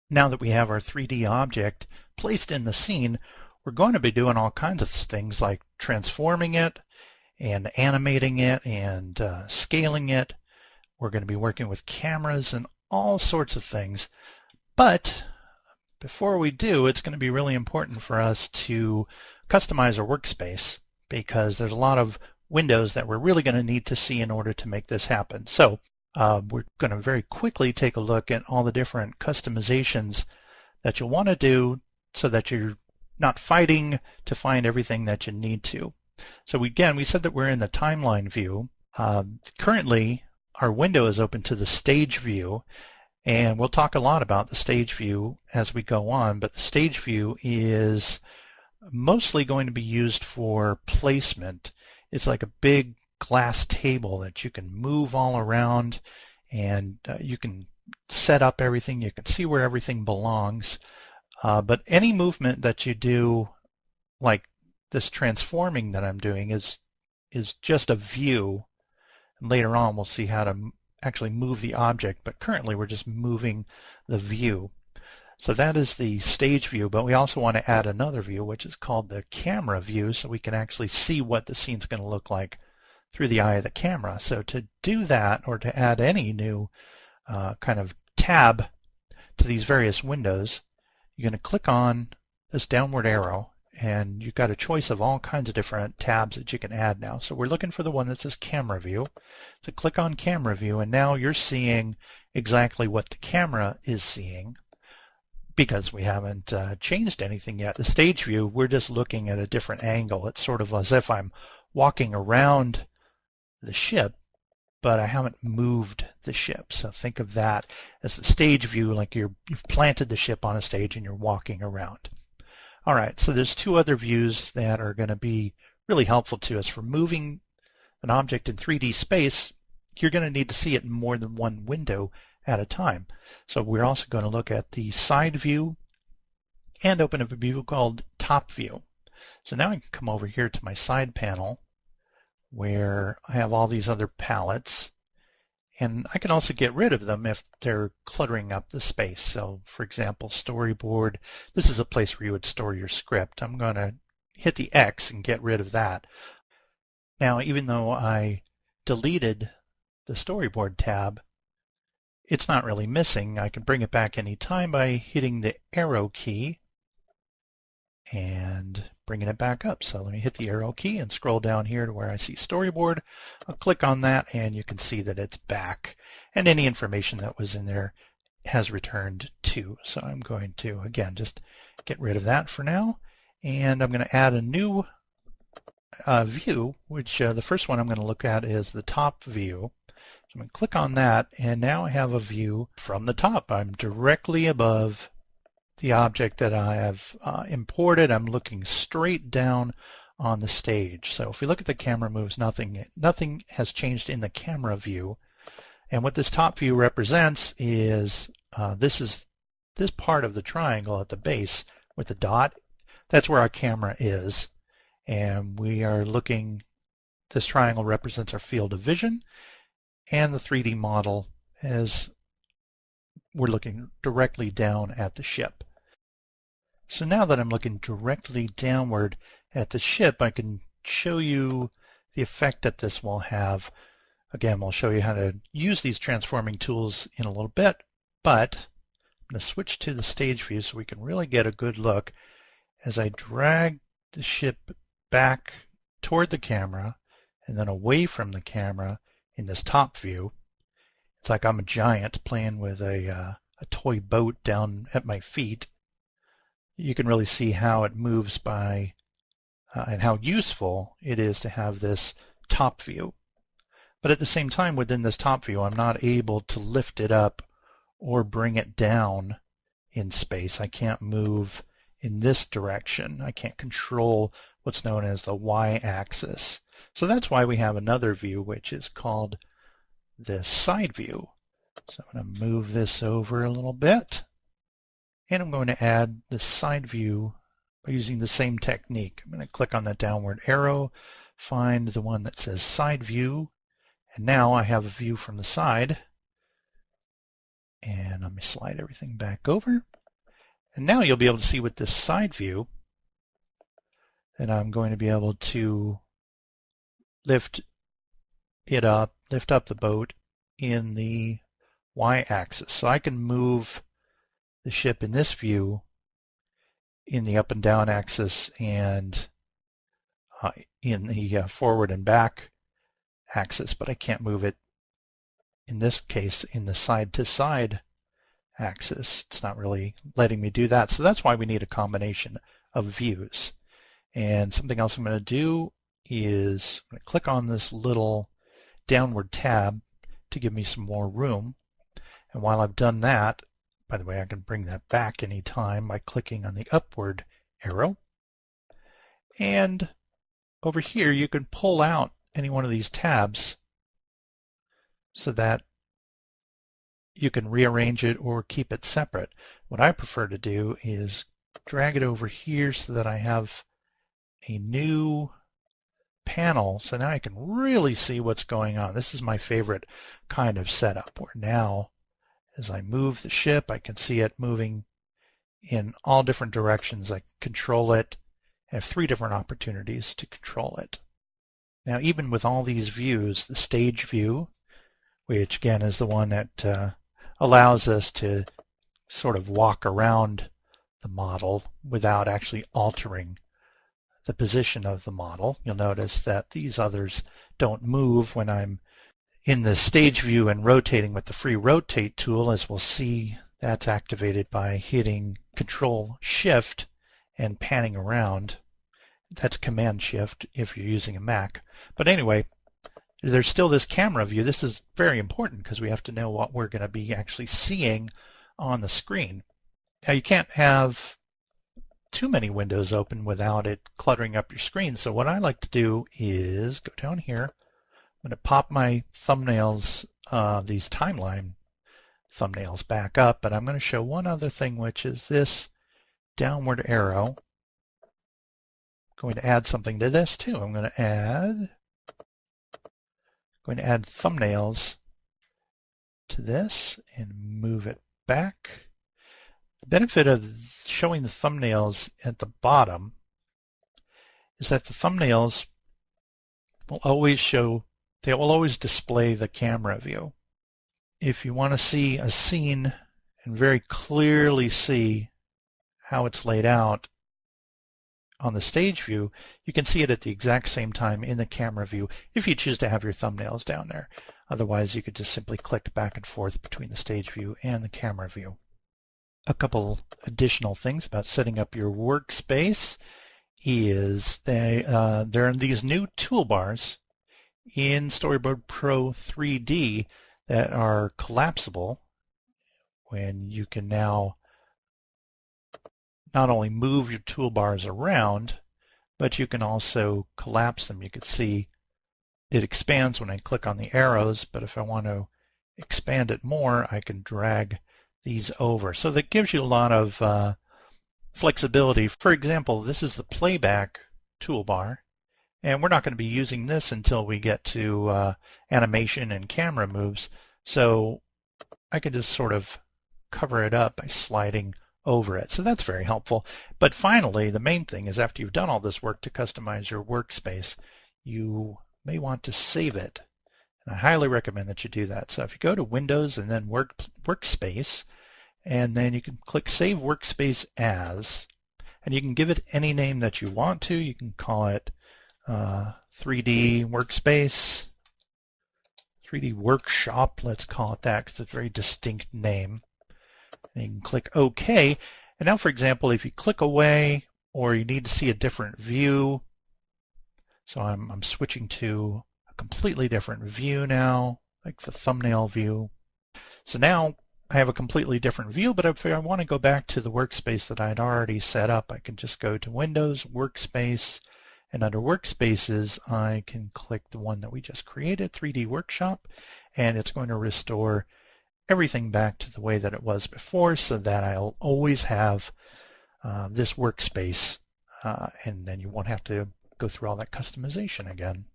Now that we have our 3D object placed in the scene, we're going to be doing all kinds of things like transforming it and animating it and scaling it. We're going to be working with cameras and all sorts of things. But before we do, it's going to be really important for us to customize our workspace because there's a lot of windows that we're really going to need to see in order to make this happen. So we're going to very quickly take a look at all the different customizations that you'll want to do so that you're not fighting to find everything that you need to. So we said that we're in the timeline view. Currently, our window is open to the stage view, and we'll talk a lot about the stage view as we go on, but the stage view is mostly going to be used for placement. It's like a big glass table that you can move all around, and you can set up everything. You can see where everything belongs. But any movement that you do, like this transforming that I'm doing, is just a view. And later on we'll see how to actually move the object, but currently we're just moving the view. So that is the stage view, but we also want to add another view, which is called the camera view, so we can actually see what the scene's going to look like through the eye of the camera. So to do that, or to add any new kind of tab to these various windows, you're going to click on this downward arrow, and you've got a choice of all kinds of different tabs that you can add now. So we're looking for the one that says camera view. So click on camera view, and now you're seeing exactly what the camera is seeing because we haven't changed anything yet. The stage view, we're just looking at a different angle. It's sort of as if I'm walking around the ship, but I haven't moved the ship. So think of that as the stage view, like you've planted the ship on a stage and you're walking around. All right, so there's two other views that are going to be really helpful to us for moving an object in 3D space. You're going to need to see it in more than one window at a time. So we're also going to look at the side view and open up a view called top view. So now I can come over here to my side panel where I have all these other palettes, and I can also get rid of them if they're cluttering up the space. So for example, Storyboard, this is a place where you would store your script. I'm going to hit the X and get rid of that. Now, even though I deleted the Storyboard tab, it's not really missing. I can bring it back anytime by hitting the arrow key and bringing it back up. So let me hit the arrow key and scroll down here to where I see Storyboard. I'll click on that, and you can see that it's back, and any information that was in there has returned too. So I'm going to, again, just get rid of that for now, and I'm going to add a new view, which the first one I'm going to look at is the top view. So I'm going to click on that, and now I have a view from the top. I'm directly above the object that I have imported. I'm looking straight down on the stage. So if we look at the camera moves, nothing has changed in the camera view. And what this top view represents is this part of the triangle at the base with the dot. That's where our camera is. And we are looking, this triangle represents our field of vision, and the 3D model as we're looking directly down at the ship. So now that I'm looking directly downward at the ship, I can show you the effect that this will have. Again, we'll show you how to use these transforming tools in a little bit, but I'm going to switch to the stage view so we can really get a good look as I drag the ship back toward the camera and then away from the camera in this top view. It's like I'm a giant playing with a toy boat down at my feet. You can really see how it moves by and how useful it is to have this top view. But at the same time, within this top view, I'm not able to lift it up or bring it down in space. I can't move in this direction. I can't control what's known as the y-axis. So that's why we have another view, which is called the side view. So I'm going to move this over a little bit, and I'm going to add the side view by using the same technique. I'm going to click on that downward arrow, find the one that says side view, and now I have a view from the side. And let me slide everything back over. And now you'll be able to see with this side view that I'm going to be able to lift up the boat in the y-axis. So I can move the ship in this view in the up and down axis and in the forward and back axis, but I can't move it in this case in the side to side axis. It's not really letting me do that. So that's why we need a combination of views. And something else I'm going to do is I'm going to click on this little downward tab to give me some more room. And while I've done that, by the way, I can bring that back anytime by clicking on the upward arrow. And over here, you can pull out any one of these tabs so that you can rearrange it or keep it separate. What I prefer to do is drag it over here so that I have a new panel. So now I can really see what's going on. This is my favorite kind of setup, where now as I move the ship, I can see it moving in all different directions. I can control it. I have 3 different opportunities to control it. Now, even with all these views, the stage view, which again is the one that allows us to sort of walk around the model without actually altering the position of the model. You'll notice that these others don't move when I'm in the stage view and rotating with the free rotate tool. As we'll see, that's activated by hitting Control Shift and panning around. That's Command Shift if you're using a Mac. But anyway, there's still this camera view. This is very important because we have to know what we're going to be actually seeing on the screen. Now, you can't have too many windows open without it cluttering up your screen. So what I like to do is go down here. I'm going to pop my thumbnails, these timeline thumbnails, back up, but I'm going to show one other thing, which is this downward arrow. I'm going to add something to this too. I'm going to add thumbnails to this and move it back. The benefit of showing the thumbnails at the bottom is that the thumbnails will always display the camera view. If you want to see a scene and very clearly see how it's laid out on the stage view, you can see it at the exact same time in the camera view if you choose to have your thumbnails down there. Otherwise, you could just simply click back and forth between the stage view and the camera view. A couple additional things about setting up your workspace is there are these new toolbars in Storyboard Pro 3D that are collapsible, when you can now not only move your toolbars around, but you can also collapse them. You can see it expands when I click on the arrows, but if I want to expand it more, I can drag these over. So that gives you a lot of flexibility. For example, this is the playback toolbar, and we're not going to be using this until we get to animation and camera moves. So I can just sort of cover it up by sliding over it. So that's very helpful. But finally, the main thing is, after you've done all this work to customize your workspace, you may want to save it. And I highly recommend that you do that. So if you go to Windows and then Workspace, and then you can click Save Workspace As, and you can give it any name that you want to. You can call it 3D Workspace, 3D Workshop, let's call it that, because it's a very distinct name. And you can click OK. And now, for example, if you click away or you need to see a different view, so I'm switching to a completely different view now, like the thumbnail view. So now I have a completely different view, but if I want to go back to the workspace that I had already set up, I can just go to Windows, Workspace, and under Workspaces, I can click the one that we just created, 3D Workshop, and it's going to restore everything back to the way that it was before, so that I'll always have this workspace, and then you won't have to go through all that customization again.